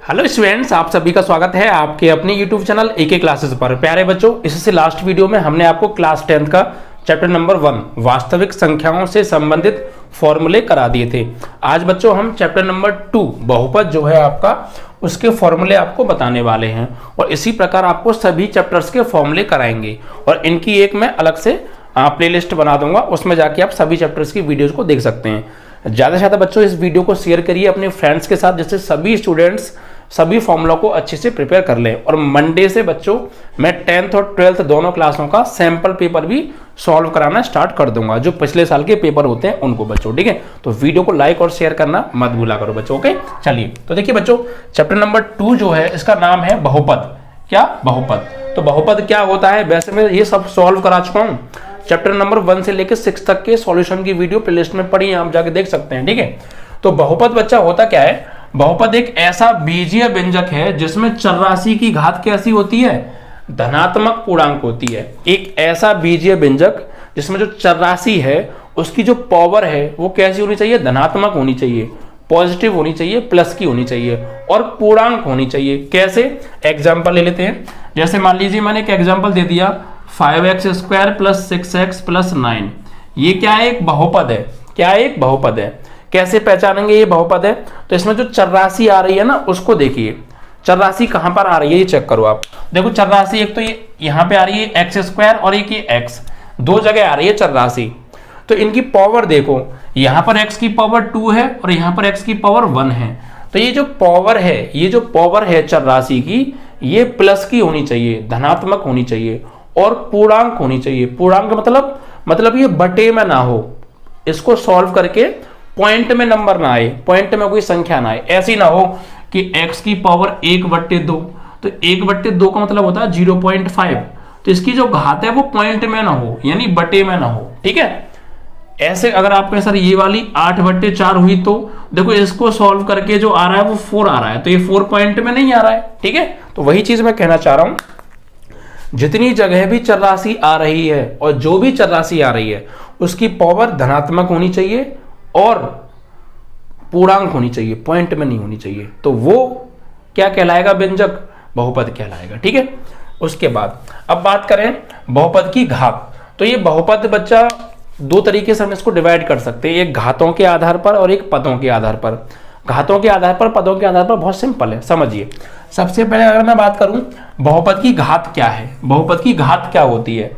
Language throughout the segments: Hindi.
हेलो स्टूडेंट्स, आप सभी का स्वागत है आपके अपने यूट्यूब चैनल एके क्लासेस पर। प्यारे बच्चों, इससे लास्ट वीडियो में हमने आपको क्लास 10 का चैप्टर नंबर 1 वास्तविक संख्याओं से संबंधित फॉर्मूले करा दिए थे। आज बच्चों हम चैप्टर नंबर 2 बहुपद जो है आपका, उसके फॉर्मूले आपको बताने वाले हैं और इसी प्रकार आपको सभी चैप्टर्स के फॉर्मूले कराएंगे और इनकी एक मैं अलग से प्लेलिस्ट बना दूंगा, उसमें जाके आप सभी चैप्टर्स की वीडियोस को देख सकते हैं। ज़्यादा से ज़्यादा बच्चों इस वीडियो को शेयर करिए अपने फ्रेंड्स के साथ, जिससे सभी स्टूडेंट्स सभी फॉर्मूला को अच्छे से प्रिपेयर कर लें। और मंडे से बच्चों मैं 10th और 12th दोनों क्लासों का सैंपल पेपर भी सॉल्व कराना स्टार्ट कर दूंगा, जो पिछले साल के पेपर होते हैं उनको बच्चों। ठीक है, तो वीडियो को लाइक और शेयर करना मत भूला करो बच्चों। ओके, चलिए तो देखिए बच्चों, चैप्टर नंबर 2 जो है इसका नाम है बहुपद। क्या? बहुपद। तो बहुपद क्या होता है? वैसे मैं ये सब सॉल्व करा चुका हूँ। चैप्टर नंबर 1 से लेकर 6 तक के सॉल्यूशन की वीडियो प्लेलिस्ट में पड़ी है, आप जाके देख सकते हैं। ठीक है, तो बहुपद बच्चा होता क्या है? बहुपद एक ऐसा बीजीय व्यंजक है जिसमें चरराशि की घात कैसी होती है? धनात्मक पूर्णांक होती है। एक ऐसा बीजीय व्यंजक जिसमें जो चरराशि है उसकी जो पावर है वो कैसी होनी चाहिए? धनात्मक होनी चाहिए, पॉजिटिव होनी चाहिए, प्लस की होनी चाहिए और पूर्णांक होनी चाहिए। कैसे? एग्जाम्पल ले लेते हैं। जैसे मान लीजिए मैंने एक एग्जाम्पल दे दिया 5x² + 6x + 9। ये क्या है? एक बहुपद है। क्या है? एक बहुपद है। कैसे पहचानेंगे ये बहुपद है? तो इसमें जो चरराशि आ रही है ना, उसको देखिए। चरराशि कहां पर आ रही है ये चेक करो आप। देखो चरराशि एक तो ये यहां पे आ रही है x² और एक ये x, दो जगह आ रही है चरराशि। तो इनकी पावर देखो, यहां पर x की पावर 2 है और यहां पर x की पावर 1 है। तो ये जो पावर है चरराशि की, ये प्लस की होनी चाहिए, धनात्मक होनी चाहिए और पूर्णांक होनी चाहिए। पूर्णांक मतलब ये बटे में ना हो। इसको सॉल्व करके पॉइंट में नंबर ना आए, पॉइंट में कोई संख्या ना आए। ऐसी ना हो कि x की पावर 1/2, तो 1/2 का मतलब होता है 0.5। तो इसकी जो घात है वो पॉइंट में ना हो, यानी बटे में ना हो। ठीक है, ऐसे अगर आप कहें सर ये वाली 8/4 हुई, तो देखो इसको सॉल्व करके जो आ रहा है वो 4 आ रहा है, तो ये 4 पॉइंट में नहीं आ रहा है। ठीक है, तो वही चीज मैं कहना चाह रहा हूं, जितनी जगह भी चरराशि आ रही है और जो भी चरराशि आ रही है उसकी पावर धनात्मक होनी चाहिए और पूर्णांक होनी चाहिए, पॉइंट में नहीं होनी चाहिए। तो वो क्या कहलाएगा? व्यंजक, बहुपद कहलाएगा। ठीक है, उसके बाद अब बात करें बहुपद की घात। तो ये बहुपद बच्चा दो तरीके से हम इसको डिवाइड कर सकते हैं, एक घातों के आधार पर और एक पदों के आधार पर। घातों के आधार पर, पदों के आधार पर बहुत सिंपल है, समझिए। सबसे पहले अगर मैं बात करूं बहुपद की घात क्या है, बहुपद की घात क्या होती है,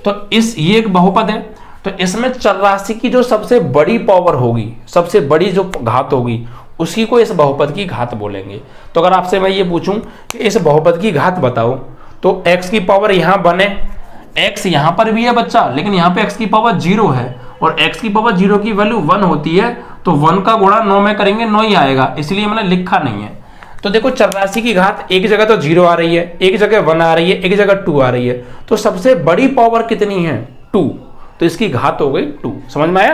तो ये एक बहुपद है। तो इसमें चरराशि की जो सबसे बड़ी पावर होगी, सबसे बड़ी जो घात होगी, उसी को इस बहुपद की घात बोलेंगे। तो अगर आपसे मैं ये पूछूं कि इस बहुपद की घात बताओ, तो x की पावर यहां 1 है, x यहां पर भी है बच्चा, लेकिन यहां पे x की पावर 0 है और x की पावर 0 की वैल्यू 1 होती है, तो 1 का गुणा 9 में करेंगे 9 ही आएगा, इसलिए मैंने लिखा नहीं है। तो देखो चरराशि की घात एक जगह तो 0 आ रही है, एक जगह 1 आ रही है, एक जगह 2 आ रही है, तो सबसे बड़ी पावर कितनी है? 2। तो इसकी घात हो गई 2। समझ में आया?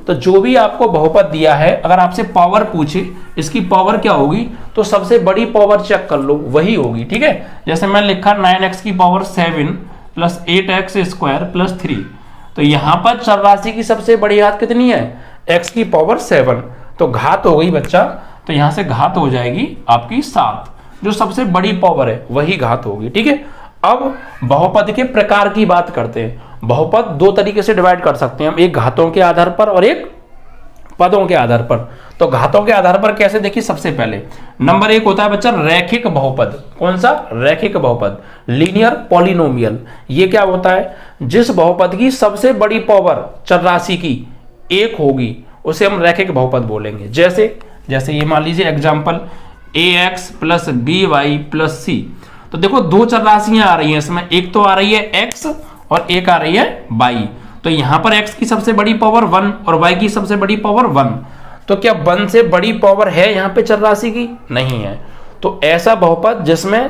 तो जो भी आपको बहुपद दिया है, अगर आपसे पावर पूछे इसकी पावर क्या होगी, तो सबसे बड़ी पावर चेक कर लो, वही होगी। ठीक है, जैसे मैं लिखा 9x की पावर 7 + 8x² + 3। तो यहां पर चरराशि की सबसे बड़ी घात कितनी है? x की पावर 7। तो घात हो गई बच्चा, तो यहां से घात हो जाएगी आपकी 7। जो सबसे बड़ी पावर है वही घात होगी। ठीक है, अब बहुपद के प्रकार की बात करते हैं। बहुपद दो तरीके से डिवाइड कर सकते हैं हम, एक घातों के आधार पर और एक पदों के आधार पर। तो घातों के आधार पर कैसे? देखिए, सबसे पहले नंबर 1 होता है बच्चा रैखिक बहुपद। कौन सा? रैखिक बहुपद, लीनियर पॉलिनोमियल। ये क्या होता है? जिस बहुपद की सबसे बड़ी पावर चरराशि की 1 होगी उसे हम रैखिक बहुपद बोलेंगे। जैसे ये मान लीजिए एग्जाम्पल ax + by + c। तो देखो दो चरराशियां आ रही हैं इसमें, एक तो आ रही है x और एक आ रही है y। तो यहां पर x की सबसे बड़ी पावर 1 और y की सबसे बड़ी पावर 1। तो क्या 1 से बड़ी पावर है यहां पे चरराशि की? नहीं है। तो ऐसा बहुपद जिसमें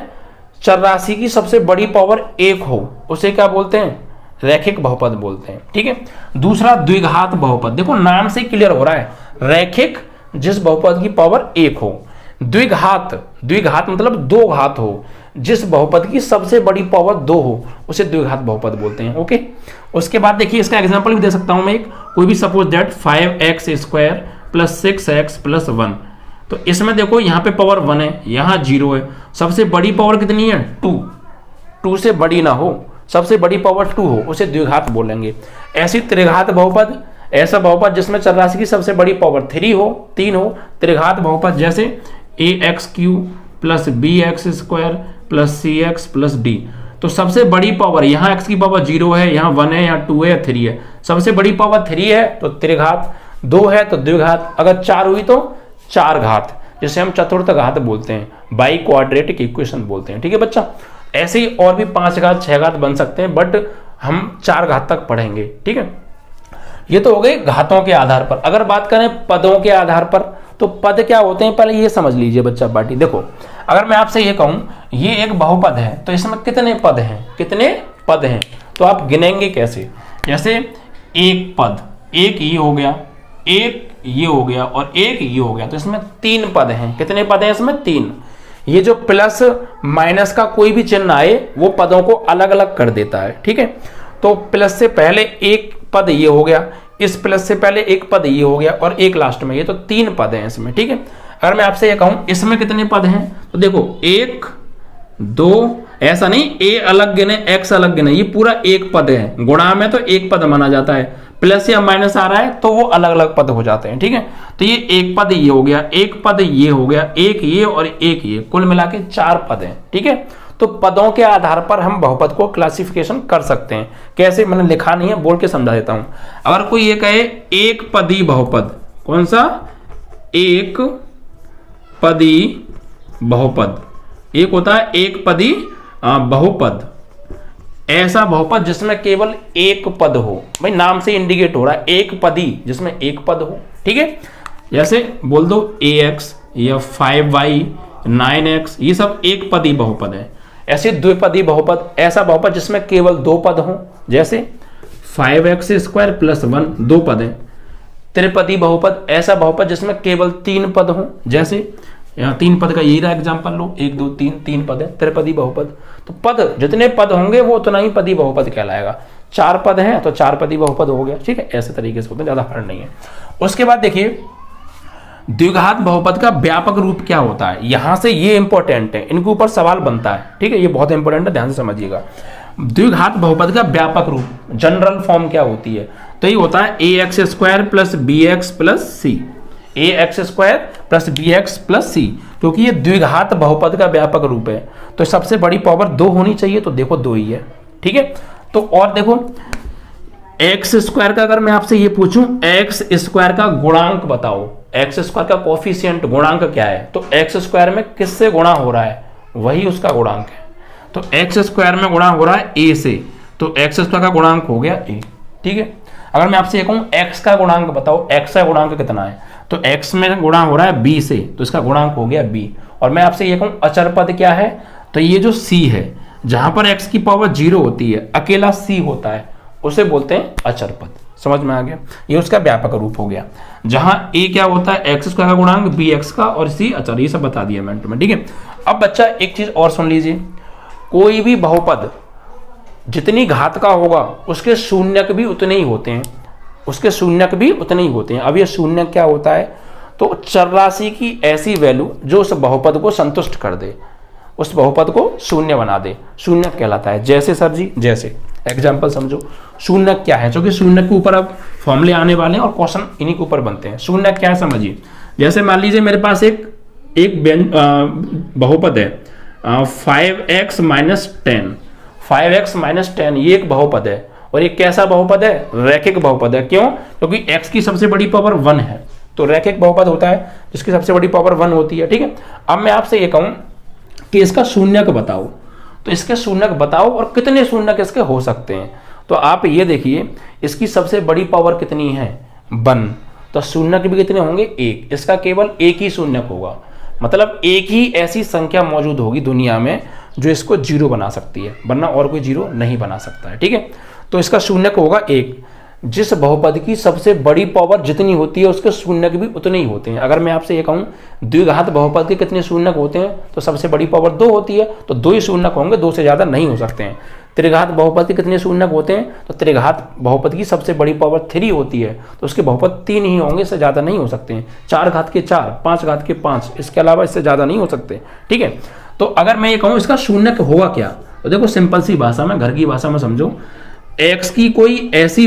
चरराशि की सबसे बड़ी पावर 1 हो उसे क्या बोलते हैं? रैखिक बहुपद बोलते हैं। ठीक है, दूसरा द्विघात बहुपद। देखो नाम से क्लियर हो रहा है, रैखिक जिस बहुपद की पावर 1 हो। द्विघात मतलब दो घात हो, जिस बहुपद की सबसे बड़ी पावर 2 हो उसे द्विघात बहुपद बोलते हैं। ओके, उसके बाद देखिए इसका एग्जांपल भी दे सकता हूं मैं एक, कोई भी सपोज दैट 5x² + 6x + 1। तो इसमें देखो यहाँ पे पावर 1 है, यहाँ 0 है, सबसे बड़ी पावर कितनी है 2, 2 से बड़ी ना हो, सबसे बड़ी पावर 2 हो उसे द्विघात बोलेंगे। ऐसी त्रिघात बहुपद, ऐसा बहुपद जिसमें चरराशि की सबसे बड़ी पावर 3 हो, 3 हो, त्रिघात बहुपद जैसे ax³ plus bx² plus cx plus d। तो सबसे बड़ी पावर यहाँ x की पावर 0 है, यहाँ 1 है, यहाँ 2 है या 3 है, सबसे बड़ी पावर 3 है तो त्रिघात, 2 है तो द्विघात, अगर 4 हुई तो 4 घात, जिसे हम चतुर्थ घात बोलते हैं, बाई क्वाड्रेटिक इक्वेशन बोलते हैं। ठीक है बच्चा, ऐसे ही और भी 5 घात 6 घात बन सकते हैं, बट हम 4 घात तक पढ़ेंगे। ठीक है, ये तो हो गई घातों के आधार पर। अगर बात करें पदों के आधार पर, तो पद क्या होते हैं पहले ये समझ लीजिए बच्चा पार्टी। देखो अगर मैं आपसे ये कहूं ये एक बहुपद है तो इसमें कितने पद हैं, कितने पद हैं, तो आप गिनेंगे कैसे। जैसे एक पद, एक ये हो गया, एक ये हो गया और एक ये हो गया, तो इसमें 3 पद हैं। कितने पद हैं इसमें 3। ये जो प्लस माइनस का कोई भी चिन्ह आए वो पदों को अलग अलग कर देता है। ठीक है, तो प्लस से पहले एक पद ये हो गया, इस प्लस से पहले एक पद ये हो गया और एक लास्ट में, ये तो 3 पद हैं इसमें। ठीक है, अगर मैं आपसे ये कहूं इसमें कितने पद हैं, तो देखो 1 2, ऐसा नहीं a अलग गिने x अलग गिने, ये पूरा एक पद है। गुणा में तो एक पद माना जाता है, प्लस या माइनस आ रहा है तो वो अलग अलग पद हो जाते हैं। ठीक है, तो ये एक पद ये हो गया, एक पद ये हो गया, एक ये और एक ये, कुल मिला के 4 पद हैं। ठीक है, तो पदों के आधार पर हम बहुपद को क्लासिफिकेशन कर सकते हैं। कैसे, मैंने लिखा नहीं है, बोल के समझा देता हूं। अगर कोई ये कहे एक पदी बहुपद, कौन सा, एक पदी बहुपद, एक होता है एक पदी बहुपद, ऐसा बहुपद जिसमें केवल एक पद हो। भाई नाम से इंडिकेट हो रहा है एक पदी, जिसमें एक पद हो। ठीक है, जैसे बोल दो ax या 5y 9x, ये सब एक पदी बहुपद है। ऐसे द्विपदी बहुपद, ऐसा बहुपद जिसमें केवल 2 पद हो, जैसे 5x² प्लस 1, 2 पद है। त्रिपदी बहुपद, ऐसा बहुपद जिसमें केवल 3 पद हो, जैसे यहाँ 3 पद का यही रहा एग्जाम्पल लो, 1 2 3 पद है, त्रिपदी बहुपद। तो पद जितने पद होंगे वो उतना ही पदी बहुपद कहलाएगा। 4 पद हैं तो 4 पदी बहुपद हो गया। ठीक है, ऐसे तरीके से होता है, ज्यादा हार्ड नहीं है। उसके बाद देखिए द्विघात बहुपद का व्यापक रूप क्या होता है, यहां से ये इंपॉर्टेंट है, इनके ऊपर सवाल बनता है। ठीक है, ये बहुत इंपॉर्टेंट है, ध्यान से समझिएगा। द्विघात बहुपद का व्यापक रूप, जनरल फॉर्म क्या होती है, तो ये होता है ax² plus bx plus c, ax² plus bx plus c, क्योंकि ये द्विघात बहुपद का व्यापक रूप है। तो सबसे बड़ी पावर 2 होनी चाहिए, तो देखो 2 ही है। ठीक है, तो और देखो x² का अगर मैं आपसे ये पूछूं x² का गुणांक बताओ, x² का कोफिशिएंट गुणांक क्या है, तो x² में किससे गुणा हो रहा है, वही उसका गुणांक है। तो x² में गुणा हो रहा है a से, तो x² का गुणांक हो गया a। ठीक है, अगर मैं आपसे ये कहूं x का गुणांक बताओ, x का गुणांक कितना है, तो x में गुणा हो रहा है b से, तो इसका गुणांक हो गया b। और मैं आपसे ये कहूं अचर पद क्या है, तो ये जो c है, जहां पर x की पावर 0 होती है, अकेला c होता है, उसे बोलते हैं अचर पद। समझ में आ गया, ये उसका व्यापक रूप हो गया। जहां a क्या होता है, x² का गुणांक bx का और c अचर, ये सब बता दिया मैंने तुम्हें। ठीक है, अब बच्चा एक चीज और सुन लीजिए, कोई भी बहुपद जितनी घात का होगा उसके शून्यक भी उतने ही होते हैं, उसके शून्यक भी उतने ही होते हैं। अब ये शून्यक क्या होता है, तो चरराशि की ऐसी वैल्यू जो उस बहुपद को संतुष्ट कर दे, उस बहुपद को शून्य बना दे, शून्यक कहलाता है। जैसे सर जी, जैसे एग्जाम्पल समझो, शून्यक क्या है, क्योंकि शून्यक के ऊपर अब फॉर्मूले आने वाले हैं और क्वेश्चन इन्हीं के ऊपर बनते हैं। शून्यक क्या है समझिए, जैसे मान लीजिए मेरे पास एक बहुपद है 5x माइनस 10, 5x माइनस 10, ये एक बहुपद है। और ये कैसा बहुपद है, रैखिक बहुपद है। क्यों, क्योंकि x की सबसे बड़ी पावर 1 है, तो रैखिक बहुपद होता है जिसकी सबसे बड़ी पावर 1 होती है। ठीक है, अब मैं आपसे ये कहूं कि इसका शून्यक बताओ, तो इसके शून्यक बताओ और कितने शून्यक इसके हो सकते हैं। तो आप ये देखिए, इसकी सबसे बड़ी पावर कितनी है 1, तो शून्यक भी कितने होंगे 1, इसका केवल एक ही शून्यक होगा, मतलब एक ही ऐसी संख्या मौजूद होगी दुनिया में जो इसको 0 बना सकती है, वरना और कोई 0 नहीं बना सकता है। ठीक है, तो इसका शून्यक होगा 1। जिस बहुपद की सबसे बड़ी पावर जितनी होती है उसके शून्यक भी उतने ही होते हैं। अगर मैं आपसे ये कहूँ द्विघात बहुपद के कितने शून्यक होते हैं तो सबसे बड़ी पावर 2 होती है, तो 2 ही शून्यक होंगे, 2 से ज़्यादा नहीं हो सकते हैं। त्रिघात बहुपद के कितने शून्यक होते हैं तो त्रिघात बहुपद की सबसे बड़ी पावर 3 होती है, तो उसके बहुपद 3 ही होंगे, इससे ज़्यादा नहीं हो सकते हैं। 4 घात के 4, 5 घात के 5, इसके अलावा इससे ज़्यादा नहीं हो सकते। ठीक है, तो अगर मैं ये कहूँ इसका शून्यक होगा क्या, तो देखो सिंपल सी भाषा में, घर की भाषा में समझो, x की कोई ऐसी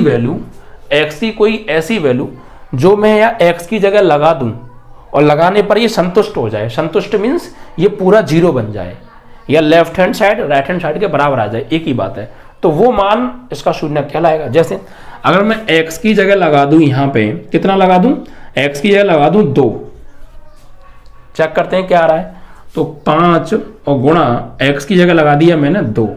वैल्यू जो मैं यहाँ x की जगह लगा दूं और लगाने पर ये संतुष्ट हो जाए। संतुष्ट मीन्स ये पूरा 0 बन जाए या left hand side right hand side के बराबर आ जाए, एक ही बात है, तो वो मान इसका शून्यक कहलाएगा। जैसे अगर मैं x की जगह लगा दूं, यहाँ पे कितना लगा दूं, x की जगह लगा दूं 2, चेक करते हैं क्या आ रहा है, तो 5 और गुणा x की जगह लगा दिया मैंने 2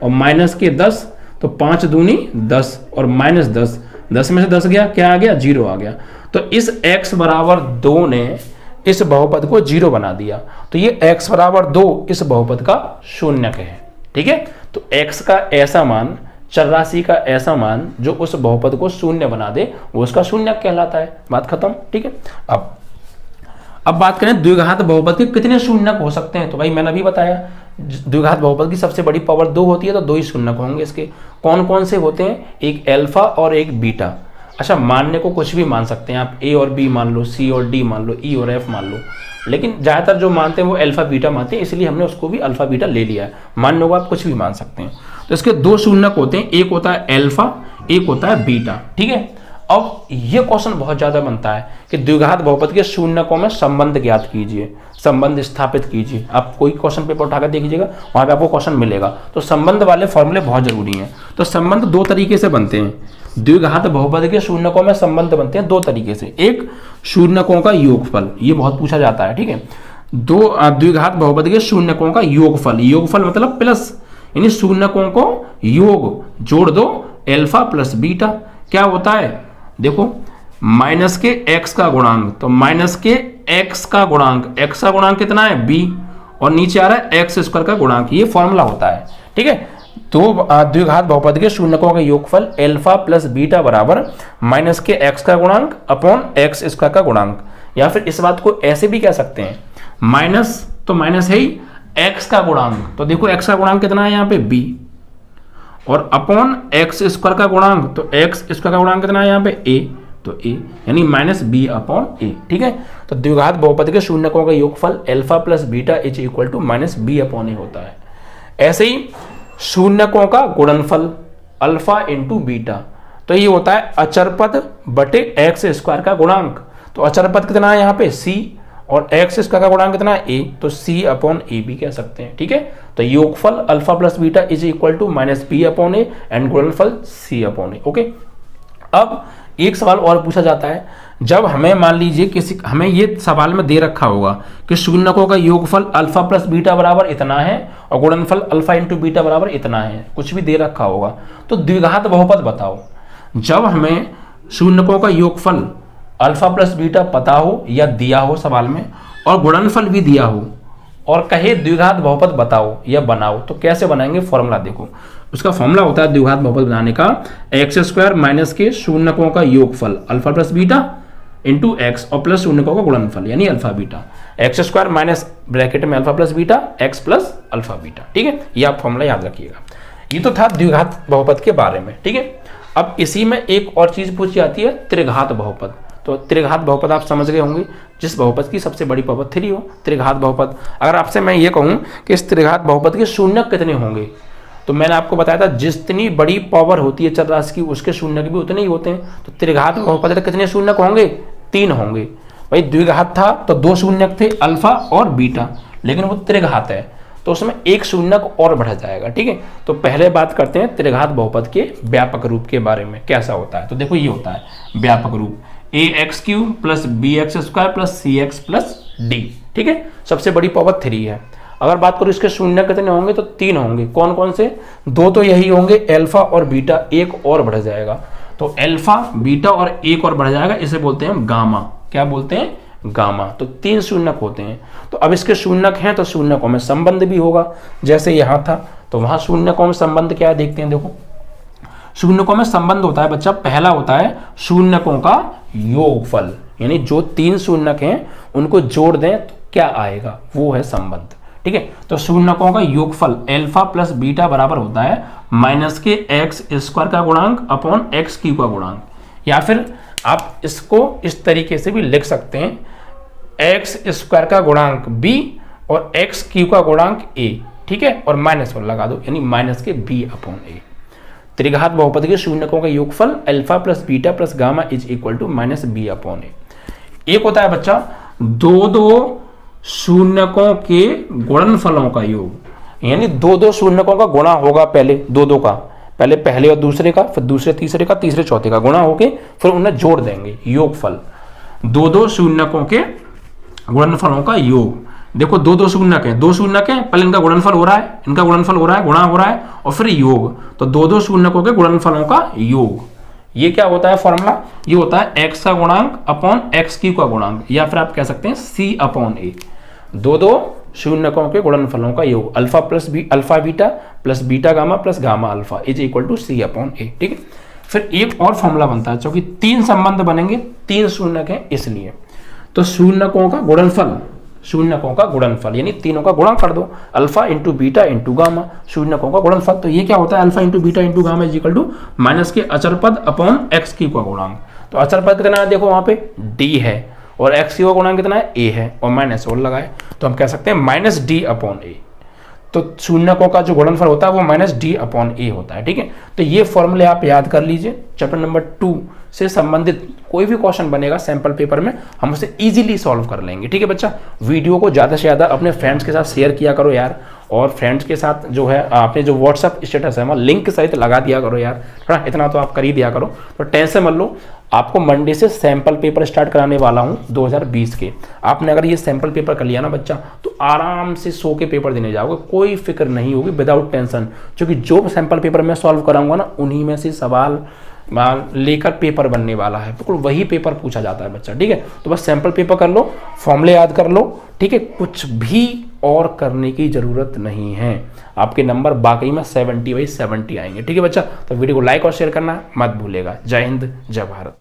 और माइनस के 10, तो 5 दूनी 10 और माइनस 10, 10 में से 10 गया, क्या आ गया, 0 आ गया। तो इस x बराबर 2 ने इस बहुपद को 0 बना दिया, तो ये x बराबर 2 इस बहुपद का शून्यक है। ठीक है, तो x का ऐसा मान, चर राशि का ऐसा मान जो उस बहुपद को शून्य बना दे वो उसका शून्यक कहलाता है। बात खत्म। ठीक है, अब बात करें द्विघात बहुपद के कितने शून्यक हो सकते हैं, तो भाई मैंने अभी बताया द्विघात बहुपद की सबसे बड़ी पावर 2 होती है, तो 2 ही शून्यक होंगे। इसके कौन कौन से होते हैं, एक अल्फा और एक बीटा। अच्छा, मानने को कुछ भी मान सकते हैं आप, ए और बी मान लो, सी और डी मान लो, ई और एफ मान लो, लेकिन ज़्यादातर जो मानते हैं वो अल्फा बीटा मानते हैं, इसलिए हमने उसको भी अल्फा बीटा ले लिया है। मानने को आप कुछ भी मान सकते हैं। तो इसके 2 शून्यक होते हैं, एक होता है अल्फा, एक होता है बीटा। ठीक है, अब ये क्वेश्चन बहुत ज्यादा बनता है कि द्विघात बहुपद के शून्यकों में संबंध ज्ञात कीजिए, संबंध स्थापित कीजिए। आप कोई क्वेश्चन पेपर उठाकर देखिएगा, वहां पे आपको क्वेश्चन मिलेगा। तो संबंध वाले फॉर्मूले बहुत जरूरी हैं। तो संबंध 2 तरीके से बनते हैं, द्विघात बहुपद के शून्यकों में संबंध बनते हैं 2 तरीके से। एक शून्यकों का योगफल, ये बहुत पूछा जाता है। ठीक है, द्विघात बहुपद के शून्यकों का योगफल, योगफल मतलब प्लस, यानी शून्यकों को योग जोड़ दो, अल्फा प्लस बीटा। क्या होता है, देखो माइनस के x का गुणांक, तो माइनस के x का गुणांक, x का गुणांक कितना है b, और नीचे आ रहा है एक्स स्क्वायर का गुणांक, ये फॉर्मूला होता है। ठीक है, तो द्विघात बहुपद के शून्यकों का योगफल अल्फा प्लस बीटा बराबर माइनस के x का गुणांक अपॉन एक्स स्क्वायर का गुणांक। या फिर इस बात को ऐसे भी कह सकते हैं, माइनस तो माइनस है ही, x का गुणांक, तो देखो x का गुणांक कितना है यहाँ पे b, और अपॉन एक्स स्क्वायर का गुणांक, तो एक्स स्क्वायर का गुणांक कितना है यहाँ पे a, तो a यानी माइनस b अपॉन a। ठीक है, तो द्विघात बहुपद के शून्यकों का योगफल alpha plus beta is equal to minus b upon a होता है। ऐसे ही शून्यकों का गुणनफल अल्फा इंटू बीटा, तो ये होता है अचर पद बटे एक्स स्क्वायर का गुणांक। तो अचर पद कितना है यहाँ पे c, और एक्स स्क्वायर का गुणांक कितना है a, तो c अपॉन a भी कह सकते हैं। ठीक है, तो योगफल alpha plus beta is equal to minus b upon a and गुणनफल c अपॉन a। ओके, अब एक सवाल और पूछा जाता है, जब हमें मान लीजिए किसी, हमें ये सवाल में दे रखा होगा कि शून्यकों का योगफल अल्फा प्लस बीटा बराबर इतना है और गुणनफल अल्फा इंटू बीटा बराबर इतना है, कुछ भी दे रखा होगा, तो द्विघात बहुपद बताओ। जब हमें शून्यकों का योगफल अल्फा प्लस बीटा पता हो या दिया हो सवाल में, और गुणनफल भी दिया हो, और कहे द्विघात बहुपद बताओ या बनाओ, तो कैसे बनाएंगे, फॉर्मूला देखो। उसका फॉर्मूला होता है द्विघात बहुपद बनाने का, एक्स स्क्वायर माइनस के शून्यकों का योगफल alpha plus beta into x और प्लस शून्यकों का गुणनफल यानी alpha beta, x square minus bracket में alpha plus beta x plus alpha beta. ठीक है, ये आप फॉर्मूला याद रखिएगा। ये तो था द्विघात बहुपद के बारे में। ठीक है, अब इसी में एक और चीज पूछी जाती है, त्रिघात बहुपद। तो त्रिघात बहुपद आप समझ गए होंगे, जिस बहुपद की सबसे बड़ी पावर 3 हो, त्रिघात बहुपद। अगर आपसे मैं ये कहूँ कि इस त्रिघात बहुपद के शून्यक कितने होंगे, तो मैंने आपको बताया था जितनी बड़ी पावर होती है चर राशि की उसके शून्यक भी उतने ही होते हैं। तो त्रिघात बहुपद के कितने शून्यक होंगे, 3 होंगे। भाई द्विघात था तो 2 शून्यक थे, अल्फा और बीटा, लेकिन वो त्रिघात है तो उसमें 1 शून्यक और बढ़ जाएगा। ठीक है, तो पहले बात करते हैं त्रिघात बहुपद के व्यापक रूप के बारे में, कैसा होता है। तो देखो ये होता है व्यापक रूप, ax³ plus bx² plus cx plus d। ठीक है, सबसे बड़ी पावर 3 है। अगर बात करूं इसके शून्य कितने होंगे, तो 3 होंगे। कौन कौन से, 2 तो यही होंगे अल्फा और बीटा, 1 और बढ़ जाएगा। तो अल्फा बीटा और 1 और बढ़ जाएगा, इसे बोलते हैं गामा। क्या बोलते हैं, गामा। तो 3 शून्यक होते हैं। तो अब इसके शून्यक हैं तो शून्यकों में संबंध भी होगा, जैसे यहां था तो वहां शून्यकों में संबंध क्या है देखते हैं। देखो शून्यकों में संबंध होता है बच्चा, पहला होता है शून्यकों का योगफल, यानी जो 3 शून्यक हैं उनको जोड़ दें तो क्या आएगा, वो है संबंध। ठीक है, तो शून्यकों का योगफल अल्फा प्लस बीटा बराबर होता है माइनस के एक्स स्क्वायर का गुणांक अपॉन एक्स क्यू का गुणांक, या फिर आप इसको इस तरीके से भी लिख सकते हैं, एक्स स्क्वायर का गुणांक बी और एक्स क्यू का गुणांक ए। ठीक है, और माइनस 1 लगा दो, यानी माइनस के बी अपॉन ए। त्रिघात बहुपद के शून्यकों का योगफल alpha plus beta plus gamma is equal to minus b upon a. एक होता है बच्चा दो शून्यकों के गुणनफलों का योग, यानी दो शून्यकों का गुणा होगा, पहले दो का, पहले पहले और दूसरे का, फिर दूसरे तीसरे का, तीसरे चौथे का गुणा होके फिर उन्हें जोड़ देंगे, योगफल। दो शून्यकों के गुणनफलों का योग। देखो दो शून्यक है, 2 शून्यक है, पहले इनका गुणनफल हो रहा है, इनका गुणनफल हो रहा है, गुणा हो रहा है, और फिर योग, तो दो शून्यकों के गुणनफलों का योग। ये क्या होता है फॉर्मूला, ये होता है एक्स का गुणांक अपॉन एक्स क्यू का गुणांक, या फिर आप कह सकते हैं सी अपॉन ए। दो शून्यकों के गुणनफलों का योग alpha plus b alpha beta plus beta gamma plus gamma alpha is equal to c upon a. ठीक है, फिर एक और फॉर्मूला बनता है, क्योंकि 3 संबंध बनेंगे, 3 शून्यक हैं इसलिए, तो शून्यकों का गुणनफल, शून्यकों का गुणनफल यानी तीनों का गुणा कर दो, alpha into beta into gamma, शून्यकों का गुणनफल। तो ये क्या होता है, alpha into beta into gamma is equal to minus के अचर पद अपॉन एक्स क्यू का गुणांक। तो अचर पद कितना है, देखो वहां पे डी है, और एक्स क्यू का गुणांक कितना है, ए है, और माइनस और लगाए, तो हम कह सकते हैं माइनस डी अपॉन ए। तो शून्यकों का जो गुणनफल होता है वो माइनस डी अपॉन ए होता है। ठीक है, तो ये फॉर्मूले आप याद कर लीजिए, चैप्टर नंबर 2 से संबंधित कोई भी क्वेश्चन बनेगा सैंपल पेपर में, हम उसे इजीली सॉल्व कर लेंगे। ठीक है बच्चा, वीडियो को ज़्यादा से ज़्यादा अपने फ्रेंड्स के साथ शेयर किया करो यार, और फ्रेंड्स के साथ जो है आपने जो व्हाट्सअप स्टेटस है वहाँ लिंक सहित लगा दिया करो यार, थोड़ा इतना तो आप कर ही दिया करो। तो टेंशन मत लो, आपको मंडे से सैंपल पेपर स्टार्ट कराने वाला हूँ 2020 के। आपने अगर ये सैंपल पेपर कर लिया ना बच्चा, तो आराम से 100 के पेपर देने जाओगे, कोई फिक्र नहीं होगी, विदाउट टेंशन, क्योंकि जो सैंपल पेपर मैं सॉल्व कराऊंगा ना, उन्हीं में से सवाल लेकर पेपर बनने वाला है, बिल्कुल वही पेपर पूछा जाता है बच्चा। ठीक है, तो बस सैंपल पेपर कर लो, फॉर्मूले याद कर लो, ठीक है, कुछ भी और करने की जरूरत नहीं है, आपके नंबर बाकी में 70/70 आएंगे। ठीक है बच्चा, तो वीडियो को लाइक और शेयर करना मत भूलेगा। जय हिंद, जय भारत।